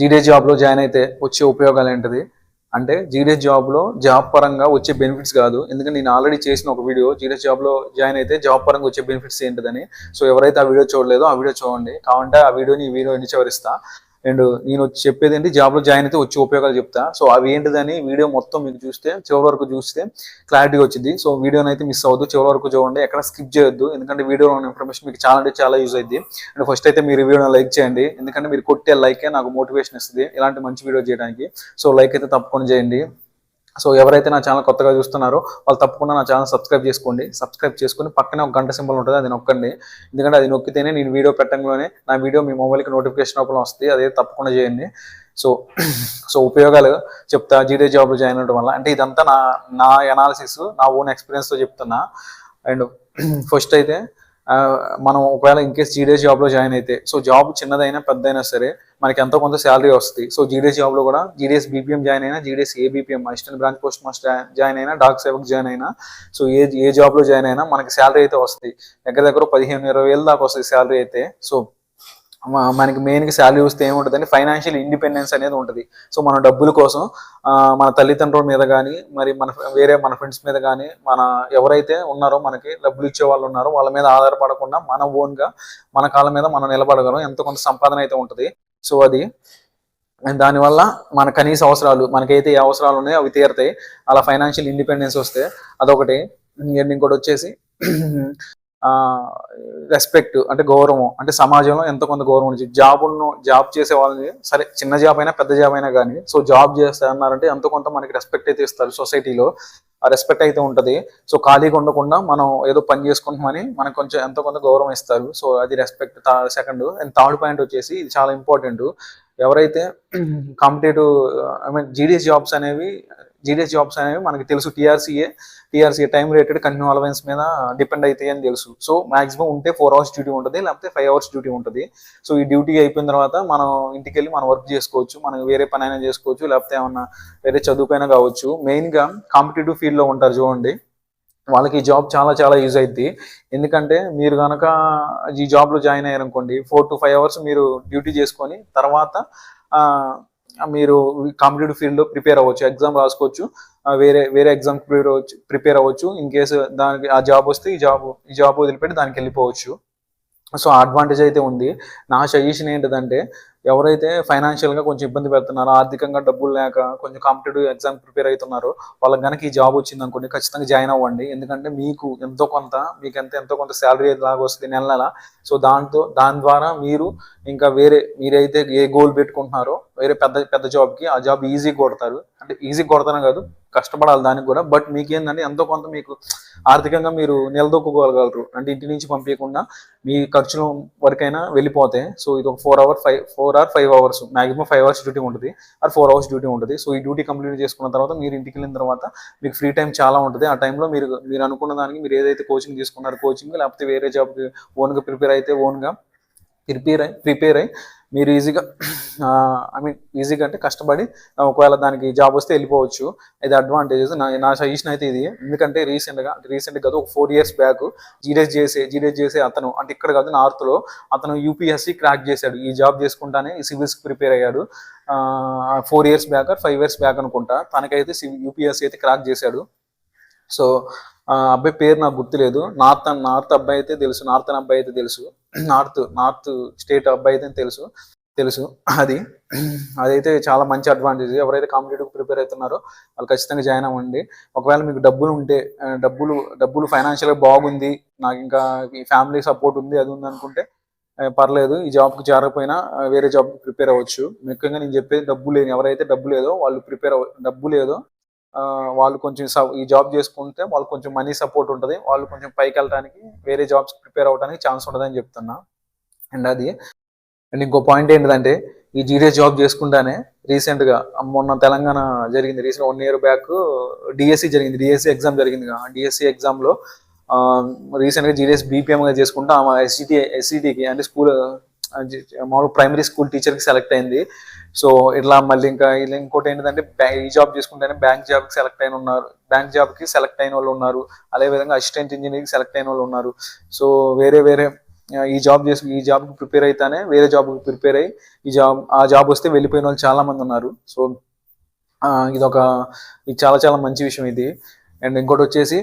GDS జాబ్లో join అయితే వచ్చే ఉపయోగాలు ఏంటిది అంటే, జీడిఎస్ జాబ్లో జాబ్ పరంగా వచ్చే బెనిఫిట్స్ కాదు. ఎందుకంటే నేను ఆల్రెడీ చేసిన ఒక వీడియో జీడిఎస్ జాబ్లో జాయిన్ అయితే జాబ్ పరంగా వచ్చే బెనిఫిట్స్ ఏంటిదని. సో ఎవరైతే ఆ వీడియో చూడలేదో ఆ వీడియో చూడండి. కావాలంటే ఆ వీడియోని ఈ వీడియో చివరిస్తా. అండ్ నేను చెప్పేది ఏంటి, జాబ్లో జాయిన్ అయితే వచ్చే ఉపయోగాలు చెప్తా. సో అవి ఏంటిదని వీడియో మొత్తం మీకు చూస్తే చివరి వరకు చూస్తే క్లారిటీగా వచ్చింది. సో వీడియోని అయితే మిస్ అవ్వద్దు, చివరి వరకు చూడండి, ఎక్కడ స్కిప్ చేయొద్దు. ఎందుకంటే వీడియోలో ఉన్న ఇన్ఫర్మేషన్ మీకు చాలా అంటే చాలా యూజ్ అయింది. అండ్ ఫస్ట్ అయితే మీరు వీడియోని లైక్ చేయండి, ఎందుకంటే మీరు కొట్టే లైకే నాకు మోటివేషన్ ఇస్తుంది ఇలాంటి మంచి వీడియో చేయడానికి. సో లైక్ అయితే తప్పకుండా చేయండి. సో ఎవరైతే నా ఛానల్ కొత్తగా చూస్తున్నారో వాళ్ళు తప్పకుండా నా ఛానల్ సబ్స్క్రైబ్ చేసుకోండి. సబ్స్క్రైబ్ చేసుకుని పక్కనే ఒక గంట సింబల్ ఉంటుంది, అది నొక్కండి. ఎందుకంటే అది నొక్కితేనే నేను వీడియో పెట్టడంలోనే నా వీడియో మీ మొబైల్కి నోటిఫికేషన్ రూపంలో వస్తుంది. అదే తప్పకుండా చేయండి. సో సో ఉపయోగాలు చెప్తా జీడిఎస్ జాబ్లో జాయిన్ అవ్వడం వల్ల. అంటే ఇదంతా నా నా అనాలిసిస్, నా ఓన్ ఎక్స్పీరియన్స్తో చెప్తున్నా. అండ్ ఫస్ట్ అయితే మనం ఒకవేళ ఇన్కేస్ జీడిఎస్ జాబ్లో జాయిన్ అయితే, సో జాబ్ చిన్నదైనా పెద్దదైనా సరే మనకి ఎంతో కొంత శాలరీ వస్తుంది. సో జీడిఎస్ జాబ్లో కూడా జీడిఎస్ బీపీఎం జాయిన్ అయినా, GDS ABPM assistant branch post master join అయినా, డాక్ సేవక్ జాయిన్ అయినా, సో ఏ జాబ్లో జాయిన్ అయినా మనకి శాలరీ అయితే వస్తుంది. దగ్గర 15-20 వేలు దాకా వస్తుంది శాలరీ అయితే. సో మనకి మెయిన్గా శాలరీ వస్తే ఏముంటుందంటే ఫైనాన్షియల్ ఇండిపెండెన్స్ అనేది ఉంటుంది. సో మన డబ్బుల కోసం మన తల్లిదండ్రుల మీద కానీ, మరి మన ఫ్రెండ్స్ మీద కానీ, మన ఎవరైతే ఉన్నారో మనకి డబ్బులు ఇచ్చే వాళ్ళు ఉన్నారో వాళ్ళ మీద ఆధారపడకుండా మన ఓన్గా మన కాళ్ళ మీద మనం నిలబడగలం. ఎంతో కొంత సంపాదన అయితే ఉంటుంది. సో అది దానివల్ల మన కనీస అవసరాలు మనకైతే ఏ అవసరాలు ఉన్నాయో అవి తీరుతాయి. అలా ఫైనాన్షియల్ ఇండిపెండెన్స్ వస్తే అదొకటి. ఇంకోటి వచ్చేసి రెస్పెక్ట్, అంటే గౌరవం, అంటే సమాజంలో ఎంతో కొంత గౌరవం ఉంది. జాబ్ చేసే వాళ్ళని సరే చిన్న జాబ్ అయినా పెద్ద జాబ్ అయినా కానీ, సో జాబ్ చేస్తారన్నారంటే ఎంతో కొంత మనకి రెస్పెక్ట్ అయితే ఇస్తారు సొసైటీలో. ఆ రెస్పెక్ట్ అయితే ఉంటుంది. సో ఖాళీగా ఉండకుండా మనం ఏదో పని చేసుకుంటామని మనకు కొంచెం ఎంతో కొంత గౌరవం ఇస్తారు. సో అది respect second. And third point వచ్చేసి ఇది చాలా ఇంపార్టెంట్. ఎవరైతే కాంపిటేటివ్ జీడిఎస్ జాబ్స్ అనేవి మనకి తెలుసు, TRCA time rated continue allowance మీద డిపెండ్ అవుతాయి అని తెలుసు. సో మాక్సిమం ఉంటే 4 hours డ్యూటీ ఉంటుంది, లేకపోతే 5 hours డ్యూటీ ఉంటుంది. సో ఈ డ్యూటీ అయిపోయిన తర్వాత మనం ఇంటికి వెళ్ళి మనం వర్క్ చేసుకోవచ్చు, మనం వేరే పని అయినా చేసుకోవచ్చు, లేకపోతే ఏమన్నా వేరే చదువుకైనా కావచ్చు. మెయిన్గా కాంపిటేటివ్ ఫీల్డ్లో ఉంటారు చూడండి, వాళ్ళకి ఈ జాబ్ చాలా చాలా యూజ్ అవుద్ది. ఎందుకంటే మీరు కనుక ఈ జాబ్లో జాయిన్ అయ్యారనుకోండి, 4 to 5 hours మీరు డ్యూటీ చేసుకొని తర్వాత మీరు కాంపిటేటివ్ ఫీల్డ్లో ప్రిపేర్ అవ్వచ్చు, ఎగ్జామ్ రాసుకోవచ్చు, వేరే ఎగ్జామ్ ప్రిపేర్ అవ్వచ్చు. ఇన్ కేసు దానికి ఆ జాబ్ వస్తే ఈ జాబ్ వదిలిపెట్టి దానికి వెళ్ళిపోవచ్చు. సో అడ్వాంటేజ్ అయితే ఉంది. నా సజెషన్ ఏంటిదంటే, ఎవరైతే ఫైనాన్షియల్గా కొంచెం ఇబ్బంది పెడుతున్నారో, ఆర్థికంగా డబ్బులు లేక కొంచెం కాంపిటేటివ్ ఎగ్జామ్ ప్రిపేర్ అవుతున్నారో వాళ్ళకి కనుక ఈ జాబ్ వచ్చింది అనుకోండి, ఖచ్చితంగా జాయిన్ అవ్వండి. ఎందుకంటే మీకు ఎంతో కొంత శాలరీ లాగా వస్తుంది నెల. సో దాని ద్వారా మీరు ఇంకా మీరైతే ఏ గోల్ పెట్టుకుంటున్నారో వేరే పెద్ద జాబ్కి, ఆ జాబ్ ఈజీ కొడతారు. అంటే ఈజీ కొడతానే కాదు, కష్టపడాలి దానికి కూడా. బట్ మీకేంటంటే ఎంతో కొంత మీకు ఆర్థికంగా మీరు నిలదొక్కుకోగలరు. అంటే ఇంటి నుంచి పంపించకుండా మీ ఖర్చుల వరకైనా వెళ్ళిపోతాయి. సో ఇది ఒక 4 or 5 hours, maximum 5 hours duty ఉంటుంది, 4 hours డ్యూటీ ఉంటుంది. సో ఈ డ్యూటీ కంప్లీట్ చేసుకున్న తర్వాత మీరు ఇంటికి వెళ్ళిన తర్వాత మీకు ఫ్రీ టైం చాలా ఉంటుంది. ఆ టైంలో మీరు అనుకున్న దానికి మీరు ఏదైతే కోచింగ్ తీసుకున్నారో కోచింగ్, లేకపోతే వేరే జాబ్కి ఓన్గా ప్రిపేర్ అయితే ఓన్గా ప్రిపేర్ అయ్యి మీరు ఈజీగా ఈజీగా అంటే కష్టపడి ఒకవేళ దానికి జాబ్ వస్తే వెళ్ళిపోవచ్చు. ఇది అడ్వాంటేజెస్. నా సజెషన్ అయితే ఇది. ఎందుకంటే రీసెంట్గా కాదు, ఒక 4 years బ్యాక్ జీడిఎస్ చేసే అతను, అంటే ఇక్కడ కాదు నార్త్లో, అతను యూపీఎస్సీ క్రాక్ చేశాడు. ఈ జాబ్ చేసుకుంటానే ఈ సివిల్స్కి ప్రిపేర్ అయ్యాడు. 4 years బ్యాక్ 5 years బ్యాక్ అనుకుంటా. తనకైతే యూపీఎస్సీ అయితే క్రాక్ చేశాడు. సో అబ్బాయి పేరు నాకు గుర్తులేదు. నార్త్ అబ్బాయి అయితే తెలుసు, నార్త్ అబ్బాయి అయితే తెలుసు, నార్త్ స్టేట్ అబ్బాయి అయితే తెలుసు. అదైతే చాలా మంచి అడ్వాంటేజ్. ఎవరైతే కాంపిటేటివ్ ప్రిపేర్ అవుతున్నారో వాళ్ళు ఖచ్చితంగా జాయిన్ అవ్వండి. ఒకవేళ మీకు డబ్బులు ఉంటే, డబ్బులు ఫైనాన్షియల్గా బాగుంది, నాకు ఇంకా ఈ ఫ్యామిలీ సపోర్ట్ ఉంది, అది ఉంది అనుకుంటే పర్లేదు, ఈ జాబ్కి చేరకపోయినా వేరే జాబ్కి ప్రిపేర్ అవ్వచ్చు. ముఖ్యంగా నేను చెప్పేది ఎవరైతే డబ్బు లేదో వాళ్ళు కొంచెం ఈ జాబ్ చేసుకుంటే వాళ్ళు కొంచెం మనీ సపోర్ట్ ఉంటుంది, వాళ్ళు కొంచెం పైకి వెళ్ళడానికి వేరే జాబ్స్ ప్రిపేర్ అవ్వడానికి ఛాన్స్ ఉంటుందని చెప్తున్నా. అండ్ ఇంకో పాయింట్ ఏంటంటే, ఈ జీడిఎస్ జాబ్ చేసుకుంటానే రీసెంట్గా మొన్న తెలంగాణ జరిగింది, 1 year బ్యాక్ డిఎస్సి జరిగింది, డిఎస్సి ఎగ్జామ్ జరిగింది. డిఎస్సి ఎగ్జామ్లో రీసెంట్గా జీడిఎస్ బీపీఎంగా చేసుకుంటా ఆమె ఎస్సిటికి అంటే స్కూల్ మామూలు ప్రైమరీ స్కూల్ టీచర్కి సెలెక్ట్ అయింది. సో ఇట్లా మళ్ళీ ఇంకోటి ఏంటంటే, ఈ జాబ్ చేసుకుంటేనే బ్యాంక్ జాబ్కి సెలెక్ట్ అయిన వాళ్ళు ఉన్నారు, అదేవిధంగా అసిస్టెంట్ ఇంజనీరింగ్ సెలెక్ట్ అయిన వాళ్ళు ఉన్నారు. సో వేరే ఈ జాబ్కి ప్రిపేర్ అయితేనే వేరే జాబ్కి ప్రిపేర్ అయ్యి ఆ జాబ్ వస్తే వెళ్ళిపోయిన వాళ్ళు చాలా మంది ఉన్నారు. సో ఇదొక ఇది చాలా చాలా మంచి విషయం ఇది. అండ్ ఇంకోటి వచ్చేసి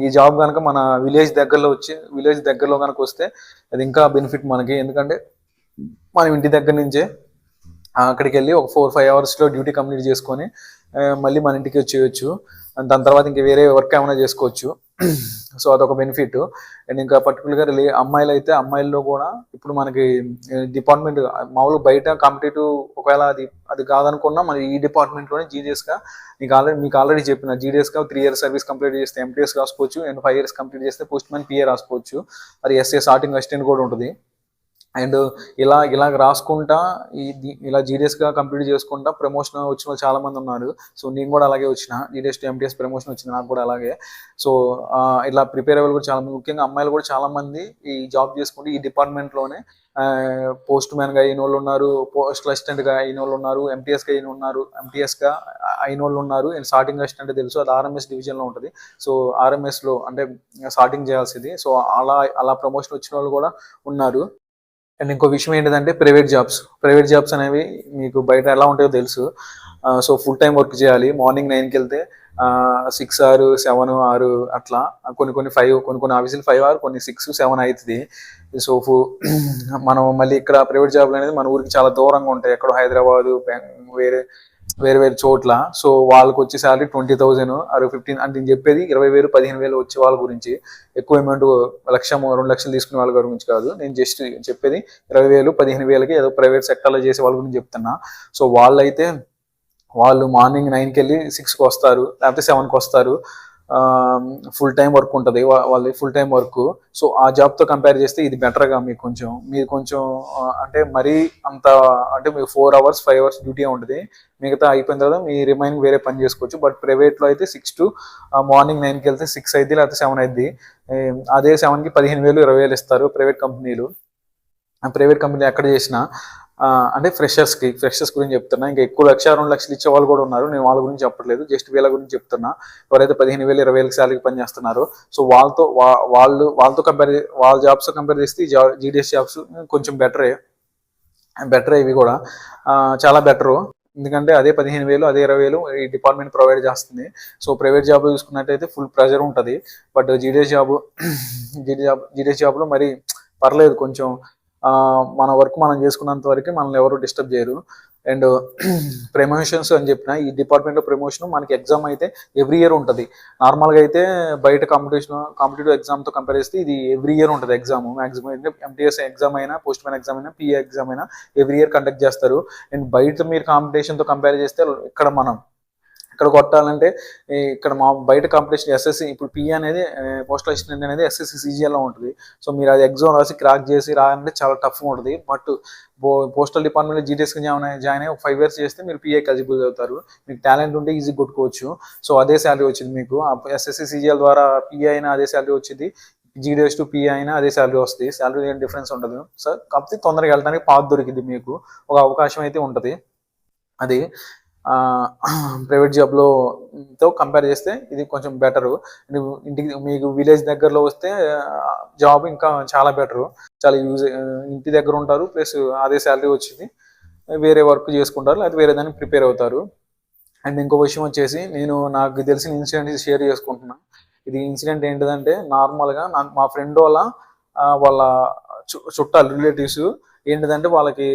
ఈ జాబ్ కనుక మన విలేజ్ దగ్గరలో కనుక వస్తే అది ఇంకా బెనిఫిట్ మనకి. ఎందుకంటే మనం ఇంటి దగ్గర నుంచే అక్కడికి వెళ్ళి ఒక 4-5 అవర్స్లో డ్యూటీ కంప్లీట్ చేసుకొని మళ్ళీ మన ఇంటికి వచ్చేయచ్చు. దాని తర్వాత ఇంకా వేరే వర్క్ ఏమైనా చేసుకోవచ్చు. సో అదొక బెనిఫిట్. అండ్ ఇంకా పర్టికులర్గా అమ్మాయిలు అయితే అమ్మాయిల్లో కూడా ఇప్పుడు మనకి డిపార్ట్మెంట్ మామూలుగా బయట కాంపిటేటివ్ ఒకవేళ అది కాదనుకున్నా మన ఈ డిపార్ట్మెంట్లోనే జీడిఎస్గా మీకు ఆల్రెడీ చెప్పిన జీడిఎస్గా 3 years సర్వీస్ కంప్లీట్ చేస్తే ఎంటీఎస్ రాసుకోవచ్చు. అండ్ 5 years కంప్లీట్ చేస్తే పోస్ట్ మ్యాన్ పిఏ రాసుకోవచ్చు. అది ఎస్ఏ స్టార్టింగ్ అసిస్టెంట్ కూడా ఉంటుంది. అండ్ ఇలా రాసుకుంటా ఇలా జీడిఎస్గా కంప్లీట్ చేసుకుంటా ప్రమోషన్ వచ్చిన వాళ్ళు చాలా మంది ఉన్నారు. సో నేను కూడా అలాగే వచ్చిన జీడిఎస్ టు ఎంటీఎస్ ప్రమోషన్ వచ్చింది నాకు కూడా అలాగే. సో ఇలా ప్రిపేర్ అవ్వాలి కూడా చాలా మంది, ముఖ్యంగా అమ్మాయిలు కూడా చాలా మంది ఈ జాబ్ చేసుకుంటే ఈ డిపార్ట్మెంట్లోనే పోస్ట్ మ్యాన్గా అయిన వాళ్ళు ఉన్నారు, పోస్టల్ అసిస్టెంట్గా అయిన వాళ్ళు ఉన్నారు, ఎంటీఎస్గా ఎంటీఎస్గా అయిన వాళ్ళు ఉన్నారు. అండ్ స్టార్టింగ్ అసిస్టెంట్ తెలుసు, అది ఆర్ఎంఎస్ డివిజన్లో ఉంటుంది. సో ఆర్ఎంఎస్లో అంటే స్టార్టింగ్ చేయాల్సింది. సో అలా ప్రమోషన్ వచ్చిన వాళ్ళు కూడా ఉన్నారు. అండ్ ఇంకో విషయం ఏంటంటే ప్రైవేట్ జాబ్స్ అనేవి మీకు బయట ఎలా ఉంటాయో తెలుసు. సో ఫుల్ టైం వర్క్ చేయాలి. మార్నింగ్ 9కి వెళ్తే 6 or 7 or అట్లా, కొన్ని 5, కొన్ని ఆఫీసులు 5 or కొన్ని 6-7 అవుతుంది. సో మనం మళ్ళీ ఇక్కడ ప్రైవేట్ జాబ్లు అనేది మన ఊరికి చాలా దూరంగా ఉంటాయి, ఎక్కడో హైదరాబాదు, వేరే చోట్ల. సో వాళ్ళకి వచ్చే శాలరీ 20,000 or 15, అంటే నేను చెప్పేది 20,000 15,000 వచ్చే వాళ్ళ గురించి. ఎక్కువ అమౌంట్ 1,00,000 2 లక్షలు తీసుకునే వాళ్ళ గురించి కాదు నేను జస్ట్ చెప్పేది. 20,000 15,000కి ఏదో ప్రైవేట్ సెక్టర్లో చేసే వాళ్ళ గురించి చెప్తున్నా. సో వాళ్ళు మార్నింగ్ 9కి వెళ్ళి 6కి వస్తారు, లేకపోతే 7కి వస్తారు. ఫుల్ టైం వర్క్ ఉంటుంది వాళ్ళది, ఫుల్ టైం వర్క్. సో ఆ జాబ్తో కంపేర్ చేస్తే ఇది బెటర్గా మీరు కొంచెం అంటే మరీ అంత అంటే మీకు 4 hours 5 hours డ్యూటీ ఉంటుంది. మిగతా అయిపోయిన తర్వాత మీ రిమైనింగ్ వేరే పని చేసుకోవచ్చు. బట్ ప్రైవేట్లో అయితే 6 to మార్నింగ్ 9కి వెళ్తే 6 అయింది, లేకపోతే 7 అయింది. అదే 7కి 15,000 20,000 ఇస్తారు ప్రైవేట్ కంపెనీలు. ఎక్కడ చేసినా అంటే ఫ్రెషర్స్ గురించి చెప్తున్నా. ఇంకా ఎక్కువ 1,00,000 2 లక్షలు ఇచ్చే వాళ్ళు కూడా ఉన్నారు, నేను వాళ్ళ గురించి చెప్పట్లేదు, జస్ట్ వీళ్ళ గురించి చెప్తున్నా. ఎవరైతే 15,000 20,000 శాలరీకి పని చేస్తున్నారో సో వాళ్ళతో వాళ్ళ జాబ్స్ కంపేర్ చేస్తే జీడిఎస్ జాబ్స్ కొంచెం బెటరే ఇవి కూడా చాలా బెటరు. ఎందుకంటే అదే 15,000 అదే 20,000 ఈ డిపార్ట్మెంట్ ప్రొవైడ్ చేస్తుంది. సో ప్రైవేట్ జాబ్ చూసుకున్నట్టయితే ఫుల్ ప్రెజర్ ఉంటుంది. బట్ జీడిఎస్ జాబ్లో మరి పర్లేదు కొంచెం. మన వర్క్ మనం చేసుకున్నంత వరకు మనల్ని ఎవరు డిస్టర్బ్ చేయరు. అండ్ ప్రమోషన్స్ అని చెప్పిన ఈ డిపార్ట్మెంట్లో ప్రమోషన్ మనకి ఎగ్జామ్ అయితే ఎవ్రీ ఇయర్ ఉంటుంది. నార్మల్గా అయితే బయట కాంపిటేటివ్ ఎగ్జామ్తో కంపేర్ చేస్తే ఇది ఎవ్రీ ఇయర్ ఉంటుంది ఎగ్జామ్. మ్యాక్సిమం అయితే ఎంటీఎస్ ఎగ్జామ్ అయినా, పోస్ట్ మ్యాన్ ఎగ్జామ్ అయినా, పిఏ ఎగ్జామ్ అయినా ఎవ్రీ ఇయర్ కండక్ట్ చేస్తారు. అండ్ బయట మీరు కాంపిటీషన్తో కంపేర్ చేస్తే ఇక్కడ కొట్టాలంటే ఇక్కడ మా బయట కాంపిటీషన్ ఎస్ఎస్సి, ఇప్పుడు పిఏ అనేది పోస్టల్ అసిస్టెంట్ అనేది ఎస్ఎస్సి సిజిఎల్లో ఉంటుంది. సో మీరు అది ఎగ్జామ్ రాసి క్రాక్ చేసి రాయాలంటే చాలా టఫ్ ఉంటుంది. బట్ పోస్టల్ డిపార్ట్మెంట్లో జీడిఎస్కి జాయిన్ అయ్యి 5 years చేస్తే మీరు పిఏకి ఎలిజిబుల్ అవుతారు. మీకు టాలెంట్ ఉంటే ఈజీ కొట్టుకోవచ్చు. సో అదే శాలరీ వచ్చింది మీకు. ఎస్ఎస్సి సిజిఎల్ ద్వారా పిఏ అయినా అదే శాలరీ వచ్చింది, జీడిఎస్ టు పిఏ అయినా అదే శాలరీ వస్తుంది. శాలరీ ఏం డిఫరెన్స్ ఉండదు సార్. కాకపోతే తొందరగా వెళ్ళడానికి పాత్ దొరికింది, మీకు ఒక అవకాశం అయితే ఉంటుంది. అది ప్రైవేట్ జాబ్తో కంపేర్ చేస్తే ఇది కొంచెం బెటరు. మీకు విలేజ్ దగ్గరలో వస్తే జాబ్ ఇంకా చాలా బెటరు, చాలా ఇంటి దగ్గర ఉంటారు, ప్లస్ అదే శాలరీ వచ్చింది, వేరే వర్క్ చేసుకుంటారు, లేకపోతే వేరే దానికి ప్రిపేర్ అవుతారు. అండ్ ఇంకో విషయం వచ్చేసి నాకు తెలిసిన ఇన్సిడెంట్ షేర్ చేసుకుంటున్నా. ఇది ఇన్సిడెంట్ ఏంటిదంటే నార్మల్గా మా ఫ్రెండ్ వాళ్ళ చుట్టాలు రిలేటివ్స్ ఏంటిదంటే వాళ్ళకి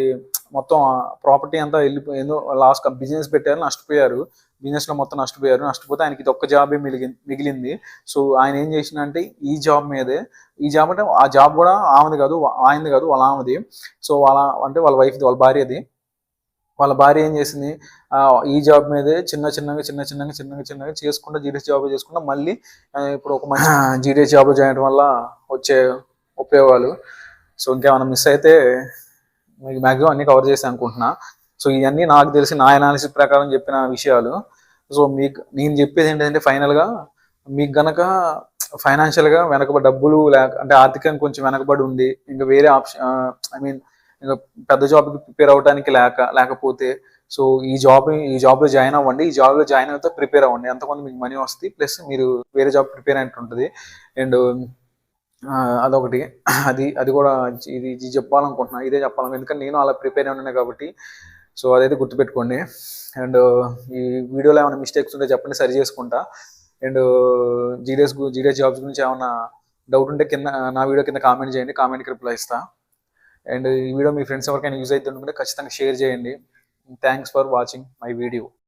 మొత్తం ప్రాపర్టీ అంతా వెళ్ళిపోయిందో, లాస్ట్ బిజినెస్ పెట్టారు, బిజినెస్లో మొత్తం నష్టపోతే ఆయనకి ఇది ఒక్క జాబే మిగిలింది. సో ఆయన ఏం చేసిందంటే ఈ జాబ్ అంటే ఆ జాబ్ కూడా ఆయనది కాదు వాళ్ళ ఆమెది. సో వాళ్ళ వైఫ్ది, వాళ్ళ భార్యది. వాళ్ళ భార్య ఏం చేసింది, ఈ జాబ్ మీదే చిన్నగా చేసుకుంటా జీడిఎస్ జాబ్ చేసుకుంటా మళ్ళీ ఇప్పుడు ఒక మంచి జీడిఎస్ జాబ్ చేయడం వల్ల వచ్చే ఉపయోగాలు. సో ఇంకేమైనా మిస్ అయితే మీకు మ్యాక్సిమం అన్ని కవర్ చేసి అనుకుంటున్నా. సో ఇవన్నీ నాకు తెలిసి నా అనాలిసిస్ ప్రకారం చెప్పిన విషయాలు. సో నేను చెప్పేది ఏంటంటే ఫైనల్గా మీకు గనక ఫైనాన్షియల్గా డబ్బులు అంటే ఆర్థికంగా కొంచెం వెనకబడి ఉండి ఇంకా వేరే ఆప్షన్ ఇంకా పెద్ద జాబ్కి ప్రిపేర్ అవ్వడానికి లేకపోతే సో ఈ జాబ్లో జాయిన్ అవ్వండి. ఈ జాబ్లో జాయిన్ అవుతే ప్రిపేర్ అవ్వండి, ఎంతమంది మీకు మనీ వస్తుంది, ప్లస్ మీరు వేరే జాబ్ ప్రిపేర్ అయినట్టు ఉంటుంది. అండ్ అదొకటి. అది కూడా ఇది చెప్పాలనుకుంటున్నా. ఇదే చెప్పాలను ఎందుకంటే నేను అలా ప్రిపేర్ అయి ఉన్నాను కాబట్టి. సో, అదైతే గుర్తుపెట్టుకోండి. అండ్ ఈ వీడియోలో ఏమైనా మిస్టేక్స్ ఉంటే చెప్పండి, సరి చేసుకుంటా. అండ్ జీడిఎస్ జాబ్స్ గురించి ఏమన్నా డౌట్ ఉంటే కింద నా వీడియో కింద కామెంట్ చేయండి. కామెంట్‌కి రిప్లై ఇస్తా. అండ్ ఈ వీడియో మీ ఫ్రెండ్స్ ఎవరికైనా యూజ్ అయిద్ది అనుకుంటే ఖచ్చితంగా షేర్ చేయండి. Thanks for watching my video.